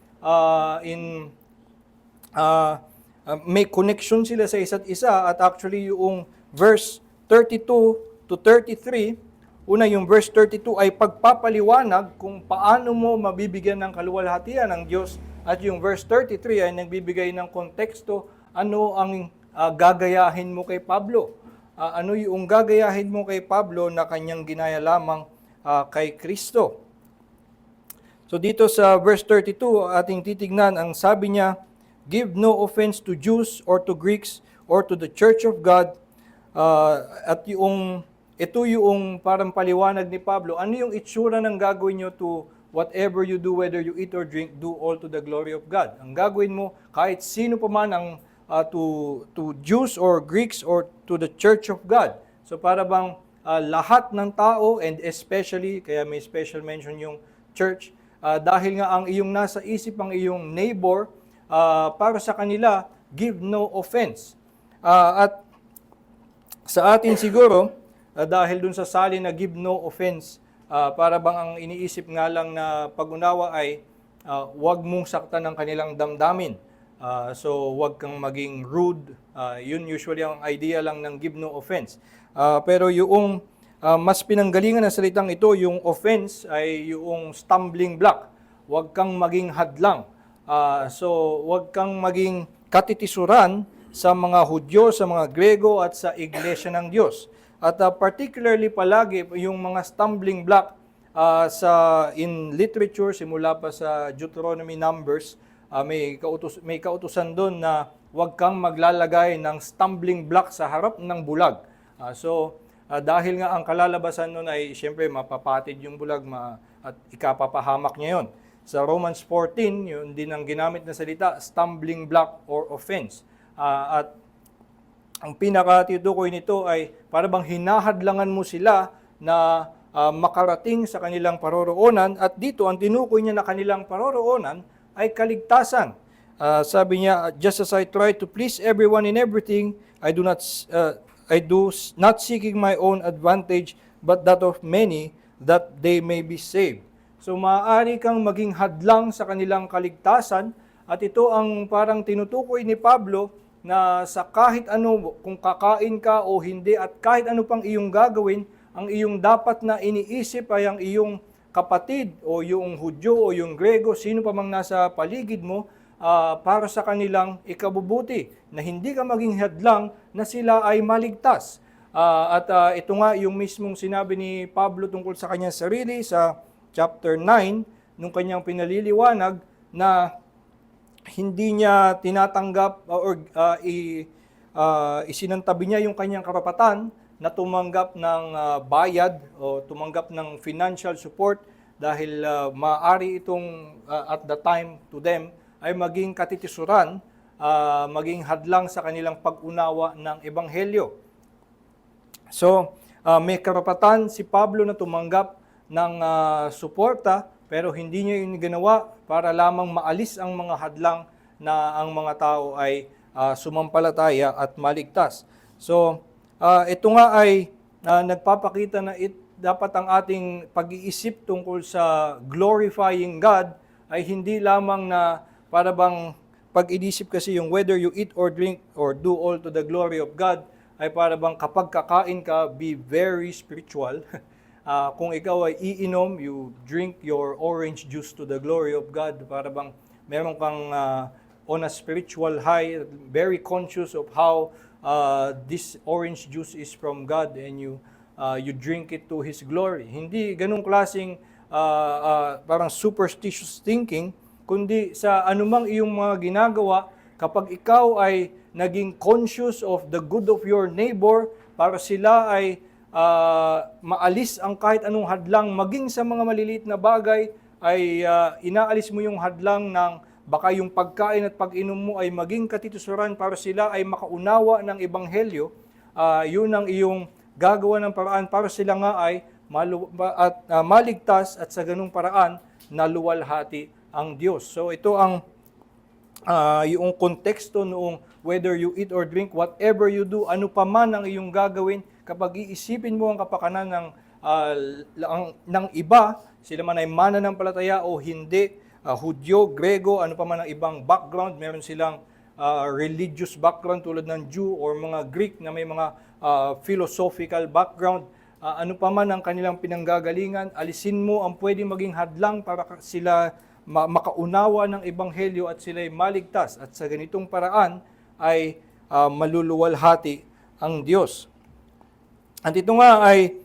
may connection sila sa isa't isa, at actually yung verse 32 to 33, una yung verse 32 ay pagpapaliwanag kung paano mo mabibigyan ng kaluwalhatian ng Diyos, at yung verse 33 ay nagbibigay ng konteksto, ano ang gagayahin mo kay Pablo. Ano yung gagayahin mo kay Pablo na kanyang ginaya lamang kay Kristo. So dito sa verse 32, ating titignan, ang sabi niya, give no offense to Jews or to Greeks or to the church of God. At ito yung parang paliwanag ni Pablo, ano yung itsura ng gagawin nyo to whatever you do, whether you eat or drink, do all to the glory of God. Ang gagawin mo, kahit sino pa man ang to Jews or Greeks or to the church of God. So para bang lahat ng tao, and especially, kaya may special mention yung church, dahil nga ang iyong nasa isip ang iyong neighbor, para sa kanila, give no offense. At sa atin siguro, dahil dun sa salin na give no offense, para bang ang iniisip nga lang na pag-unawa ay wag mong saktan ng kanilang damdamin. So wag kang maging rude. Yun usually ang idea lang ng give no offense. Pero yung mas pinanggalingan ng salitang ito, yung offense ay yung stumbling block. Wag kang maging hadlang. So wag kang maging katitisuran sa mga Hudyo, sa mga Grego at sa Iglesia ng Diyos. At particularly palagi yung mga stumbling block in literature, simula pa sa Deuteronomy, Numbers, may kautusan doon na huwag kang maglalagay ng stumbling block sa harap ng bulag. Dahil nga ang kalalabasan noon ay siyempre mapapatid yung bulag at ikapapahamak niya yon. Sa Romans 14, yun din ang ginamit na salita, stumbling block or offense. At ang pinakatidukoy nito ay para bang hinahadlangan mo sila na makarating sa kanilang paroroonan, at dito ang tinukoy niya na kanilang paroroonan ay kaligtasan. Sabi niya, just as I try to please everyone in everything, I do not seeking my own advantage, but that of many, that they may be saved. So maaari kang maging hadlang sa kanilang kaligtasan, at ito ang parang tinutukoy ni Pablo na sa kahit ano, kung kakain ka o hindi, at kahit ano pang iyong gagawin, ang iyong dapat na iniisip ay ang iyong kapatid o yung Hudyo o yung Grego, sino pa mang nasa paligid mo, para sa kanilang ikabubuti, na hindi ka maging hadlang na sila ay maligtas. Ito nga yung mismong sinabi ni Pablo tungkol sa kanyang sarili sa chapter 9, nung kanyang pinaliliwanag na hindi niya tinatanggap isinantabi niya yung kanyang karapatan na tumanggap ng bayad o tumanggap ng financial support dahil maaari itong at the time to them ay maging katitisuran, maging hadlang sa kanilang pag-unawa ng ebanghelyo. So, may karapatan si Pablo na tumanggap ng suporta, pero hindi niya yun ginawa para lamang maalis ang mga hadlang na ang mga tao ay sumampalataya at maligtas. So, ito nga ay nagpapakita na dapat ang ating pag-iisip tungkol sa glorifying God ay hindi lamang na para bang pag-iisip kasi yung whether you eat or drink or do all to the glory of God ay para bang kapag kakain ka, be very spiritual. Kung ikaw ay iinom, you drink your orange juice to the glory of God, para bang meron kang on a spiritual high, very conscious of how this orange juice is from God and you drink it to His glory. Hindi ganung klaseng parang superstitious thinking, kundi sa anumang iyong mga ginagawa, kapag ikaw ay naging conscious of the good of your neighbor, para sila ay maalis ang kahit anong hadlang, maging sa mga maliliit na bagay, ay inaalis mo yung hadlang ng baka yung pagkain at pag-inom mo ay maging katitusuran para sila ay makaunawa ng ebanghelyo. Yun ang iyong gagawa ng paraan para sila nga ay maligtas, at sa ganung paraan naluwalhati ang Diyos. So ito ang yung konteksto noong whether you eat or drink, whatever you do, ano pa man ang iyong gagawin, kapag iisipin mo ang kapakanan ng iba, sila man ay mananampalataya o hindi, Hudyo, Grego, ano pa man ang ibang background, meron silang religious background tulad ng Jew or mga Greek na may mga philosophical background, ano pa man ang kanilang pinanggagalingan, alisin mo ang pwedeng maging hadlang para sila makaunawa ng ebanghelyo at sila'y maligtas, at sa ganitong paraan ay maluluwalhati ang Diyos. At ito nga ay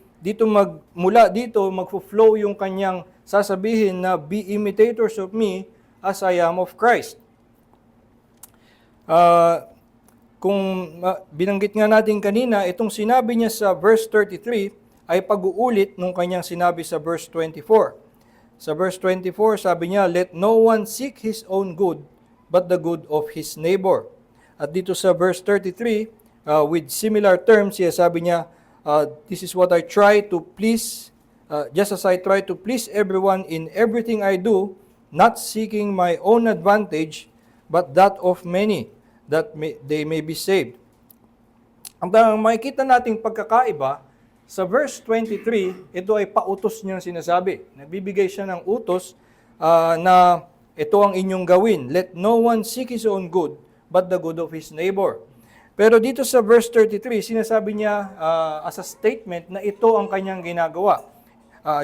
mula dito magfo-flow yung kanyang sasabihin na be imitators of me as I am of Christ. Kung binanggit nga natin kanina, itong sinabi niya sa verse 33 ay pag-uulit nung kanyang sinabi sa verse 24. Sa verse 24, sabi niya, let no one seek his own good, but the good of his neighbor. At dito sa verse 33, with similar terms, sabi niya, this is what I try to please, just as I try to please everyone in everything I do, not seeking my own advantage, but that of many, that they may be saved. Ang makikita nating pagkakaiba, sa verse 23, ito ay pautos niyang sinasabi. Nagbibigay siya ng utos na ito ang inyong gawin. Let no one seek his own good, but the good of his neighbor. Pero dito sa verse 33, sinasabi niya as a statement na ito ang kanyang ginagawa.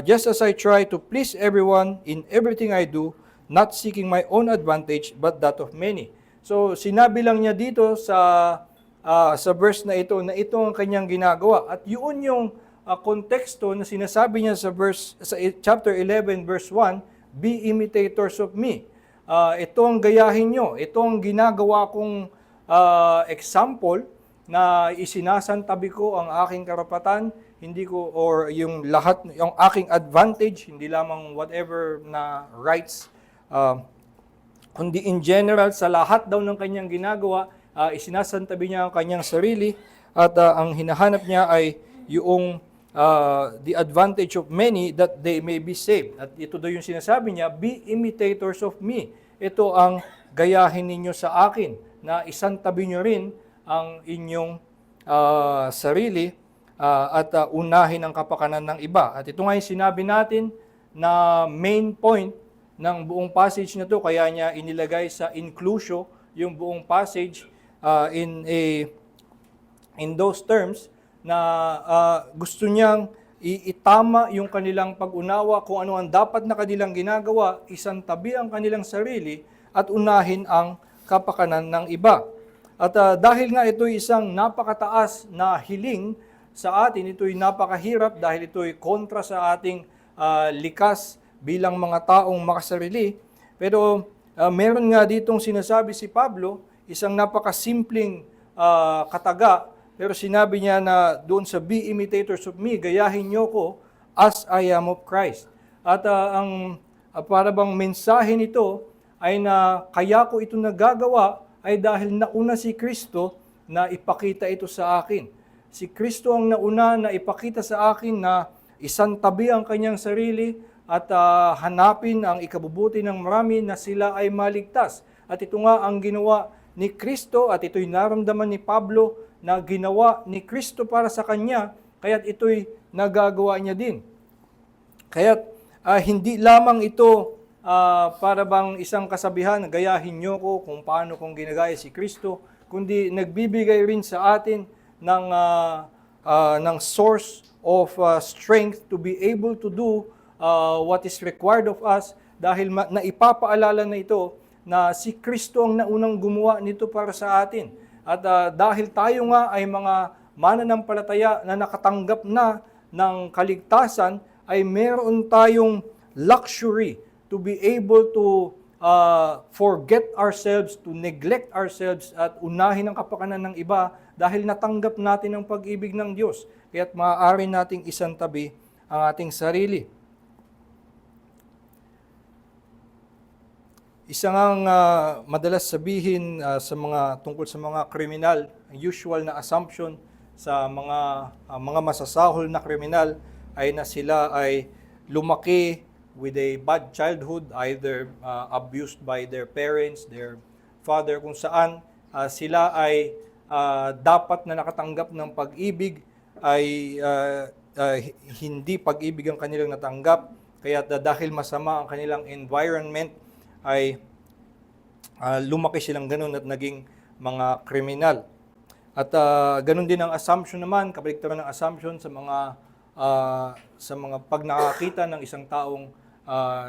Just as I try to please everyone in everything I do, not seeking my own advantage, but that of many. So sinabi lang niya dito sa verse na ito ang kanyang ginagawa. At yun yung konteksto na sinasabi niya sa chapter 11 verse 1, be imitators of me. Ito ang gayahin nyo. Ito ang ginagawa kong example na isinasantabi ko ang aking karapatan, hindi ko, or yung lahat, yung aking advantage, hindi lamang whatever na rights, kundi in general, sa lahat daw ng kanyang ginagawa, isinasantabi niya ang kanyang sarili, at ang hinahanap niya ay yung the advantage of many, that they may be saved. At ito daw yung sinasabi niya, be imitators of me. ito ang gayahin ninyo sa akin, na isantabi nyo rin ang inyong sarili at unahin ang kapakanan ng iba. At ito nga yung sinabi natin na main point ng buong passage na to, kaya niya inilagay sa inclusio yung buong passage in those terms na gusto niyang itama yung kanilang pag-unawa kung ano ang dapat na kanilang ginagawa, isantabi ang kanilang sarili at unahin ang kapakanan ng iba. At dahil nga ito'y isang napakataas na hiling sa atin, ito'y napakahirap dahil ito'y kontra sa ating likas bilang mga taong makasarili. Pero meron nga ditong sinasabi si Pablo, isang napakasimpleng kataga, pero sinabi niya na doon sa Be imitators of me, gayahin niyo ko as I am of Christ. At ang para bang mensahe nito ay na kaya ko ito nagagawa ay dahil nauna si Kristo na ipakita ito sa akin. Si Kristo ang nauna na ipakita sa akin na isantabi ang kanyang sarili at hanapin ang ikabubuti ng marami na sila ay maligtas. At ito nga ang ginawa ni Kristo at ito'y naramdaman ni Pablo na ginawa ni Kristo para sa kanya, kaya't ito'y nagagawa niya din. Kaya't hindi lamang ito para bang isang kasabihan, gayahin niyo ko kung paano kong ginagaya si Kristo, kundi nagbibigay rin sa atin ng source of strength to be able to do what is required of us, dahil naipapaalala na ito na si Kristo ang naunang gumawa nito para sa atin. At dahil tayo nga ay mga mananampalataya na nakatanggap na ng kaligtasan, ay meron tayong luxury to be able to forget ourselves, to neglect ourselves, at unahin ang kapakanan ng iba dahil natanggap natin ang pag-ibig ng Diyos. Kaya't maaari nating isantabi ang ating sarili. Isa ngang madalas sabihin tungkol sa mga kriminal, ang usual na assumption sa mga masasahol na kriminal ay na sila ay lumaki with a bad childhood, either abused by their parents, their father, kung saan sila ay dapat na nakatanggap ng pag-ibig ay hindi pag-ibig ang kanilang natanggap, kaya dahil masama ang kanilang environment ay lumaki silang ganun at naging mga kriminal. At ganun din ang assumption naman, kabaliktaran ng assumption sa mga pag nakakita ng isang taong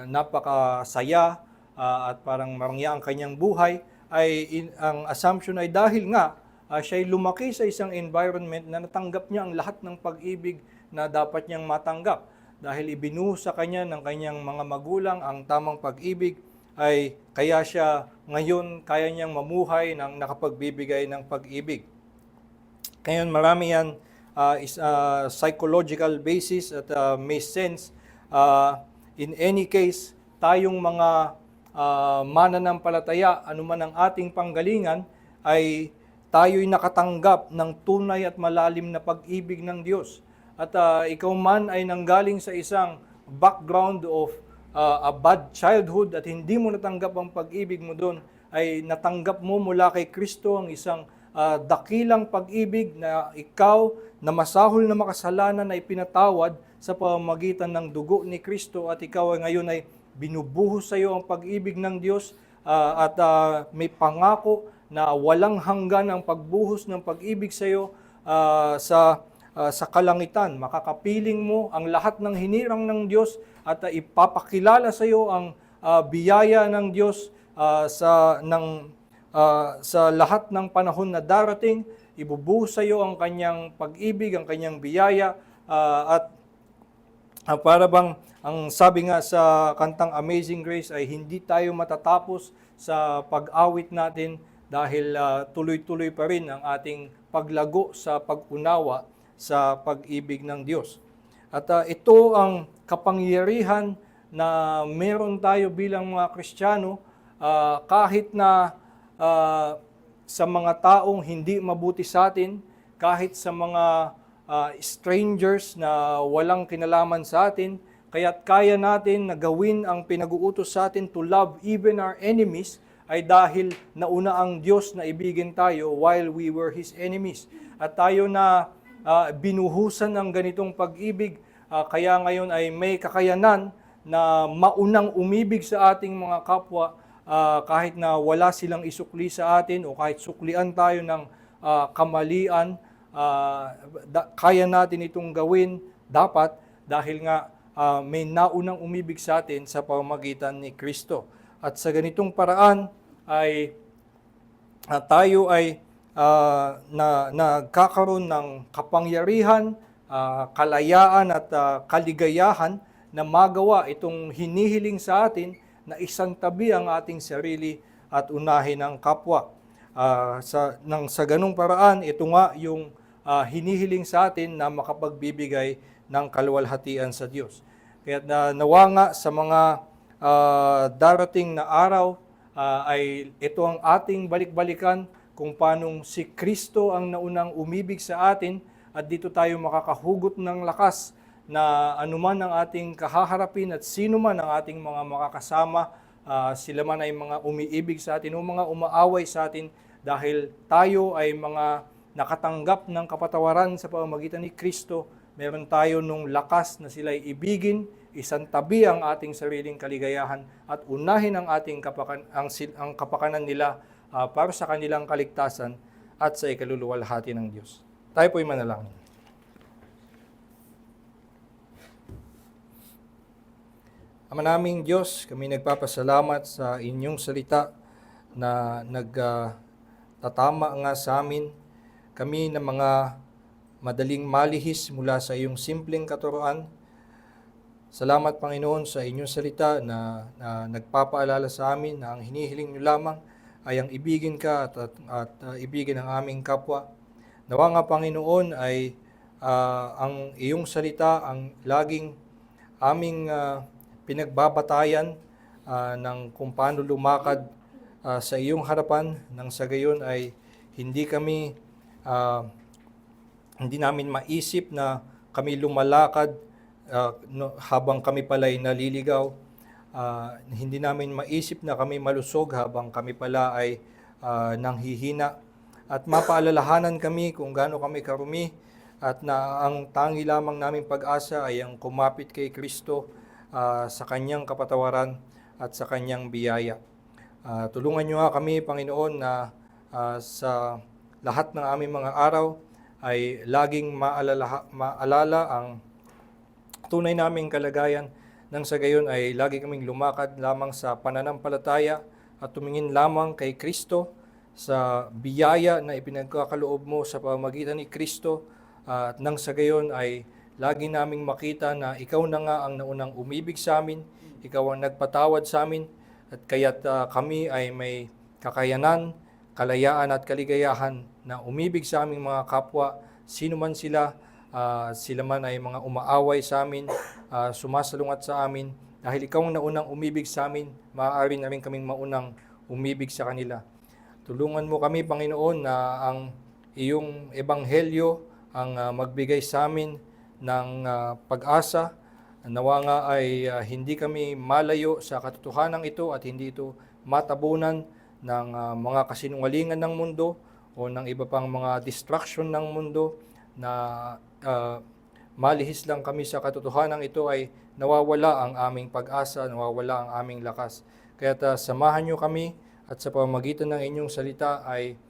napakasaya at parang marangya ang kanyang buhay, ang assumption ay dahil nga siya'y lumaki sa isang environment na natanggap niya ang lahat ng pag-ibig na dapat niyang matanggap. Dahil ibinuhos sa kanya ng kanyang mga magulang ang tamang pag-ibig, ay kaya siya ngayon kaya niyang mamuhay ng nakapagbibigay ng pag-ibig. Ngayon marami yan psychological basis at may sense. In any case, tayong mga mananampalataya, anuman ang ating panggalingan, ay tayo'y nakatanggap ng tunay at malalim na pag-ibig ng Diyos. At ikaw man ay nanggaling sa isang background of a bad childhood at hindi mo natanggap ang pag-ibig mo doon, ay natanggap mo mula kay Kristo ang isang dakilang pag-ibig na ikaw na masahol na makasalanan ay pinatawad sa pamamagitan ng dugo ni Kristo, at ikaw ay ngayon ay binubuhos sa iyo ang pag-ibig ng Diyos at may pangako na walang hanggan ang pagbuhos ng pag-ibig sa iyo sa kalangitan. Makakapiling mo ang lahat ng hinirang ng Diyos at ipapakilala sa iyo ang biyaya ng Diyos sa lahat ng panahon na darating. Ibubuhos sa iyo ang kanyang pag-ibig, ang kanyang biyaya, at para bang ang sabi nga sa kantang Amazing Grace ay hindi tayo matatapos sa pag-awit natin dahil tuloy-tuloy pa rin ang ating paglago sa pag-unawa sa pag-ibig ng Diyos. At ito ang kapangyarihan na meron tayo bilang mga Kristiyano, kahit na sa mga taong hindi mabuti sa atin, kahit sa mga strangers na walang kinalaman sa atin, kaya't kaya natin na gawin ang pinag-uutos sa atin to love even our enemies ay dahil nauna ang Diyos na ibigin tayo while we were His enemies. At tayo na binuhusan ng ganitong pag-ibig, kaya ngayon ay may kakayanan na maunang umibig sa ating mga kapwa kahit na wala silang isukli sa atin o kahit suklian tayo ng kamalian, kaya natin itong gawin dapat dahil nga may naunang umibig sa atin sa pamamagitan ni Kristo. At sa ganitong paraan ay tayo ay nagkakaroon ng kapangyarihan, kalayaan at kaligayahan na magawa itong hinihiling sa atin na isantabi ang ating sarili at unahin ang kapwa. Sa ganung paraan, ito nga yung hinihiling sa atin na makapagbibigay ng kaluwalhatian sa Diyos. Kaya nawa nga sa mga darating na araw ay ito ang ating balik-balikan kung paanong si Kristo ang naunang umibig sa atin at dito tayo makakahugot ng lakas na anuman ang ating kahaharapin at sino man ang ating mga makakasama, sila man ay mga umiibig sa atin o mga umaaway sa atin dahil tayo ay mga nakatanggap ng kapatawaran sa pamamagitan ni Kristo. Meron tayo nung lakas na sila'y ibigin, isantabi ang ating sariling kaligayahan at unahin ang ating ang kapakanan nila para sa kanilang kaligtasan at sa ikaluluwalhati ng Diyos. Tayo po'y manalangin. Ama naming Diyos, kami nagpapasalamat sa inyong salita na nagtatama nga sa amin. Kami na mga madaling malihis mula sa iyong simpleng katuroan. Salamat, Panginoon, sa inyong salita na nagpapaalala sa amin na ang hinihiling niyo lamang ay ang ibigin ka at ibigin ang aming kapwa. Nawa nga, Panginoon, ay ang iyong salita ang laging aming pinagbabatayan ng kung paano lumakad sa iyong harapan, nang sa gayon ay hindi namin maisip na kami lumalakad habang kami pala'y naliligaw. Hindi namin maisip na kami malusog habang kami pala ay nanghihina. At mapaalalahanan kami kung gaano kami karumi at na ang tangi lamang naming pag-asa ay ang kumapit kay Kristo sa kanyang kapatawaran at sa kanyang biyaya. Tulungan niyo nga kami, Panginoon, na sa lahat ng aming mga araw ay laging maalala ang tunay naming kalagayan, nang sa gayon ay lagi kaming lumakad lamang sa pananampalataya at tumingin lamang kay Kristo sa biyaya na ipinagkakaloob mo sa pamamagitan ni Kristo, at nang sa gayon ay lagi naming makita na ikaw na nga ang naunang umibig sa amin, ikaw ang nagpatawad sa amin, at kaya't kami ay may kakayanan, kalayaan at kaligayahan na umibig sa aming mga kapwa, sino man sila, sila man ay mga umaaway sa amin, sumasalungat sa amin, dahil ikaw ang naunang umibig sa amin, maaari na rin kaming maunang umibig sa kanila. Tulungan mo kami, Panginoon, na ang iyong ebanghelyo ang magbigay sa amin ng pag-asa. Nawa nga ay hindi kami malayo sa katotohanan ito at hindi ito matabunan ng mga kasinungalingan ng mundo o ng iba pang mga distraction ng mundo na malihis lang kami sa katotohanan ito ay nawawala ang aming pag-asa, nawawala ang aming lakas. Kaya samahan nyo kami at sa pamamagitan ng inyong salita ay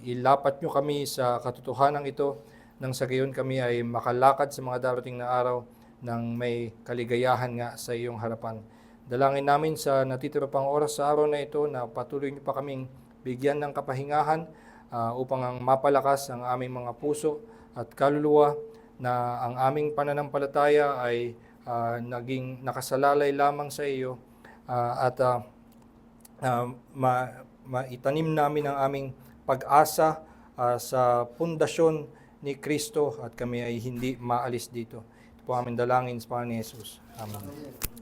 ilapat nyo kami sa katotohanan ito, nang sa gayon kami ay makalakad sa mga darating na araw ng may kaligayahan nga sa iyong harapan. Dalangin namin sa natitira pang oras sa araw na ito na patuloy niyo pa kaming bigyan ng kapahingahan upang ang mapalakas ang aming mga puso at kaluluwa, na ang aming pananampalataya ay naging nakasalalay lamang sa iyo at maitanim namin ang aming pag-asa sa pundasyon ni Kristo at kami ay hindi maalis dito. Ito po aming dalangin sa Panginoon Jesus. Amen.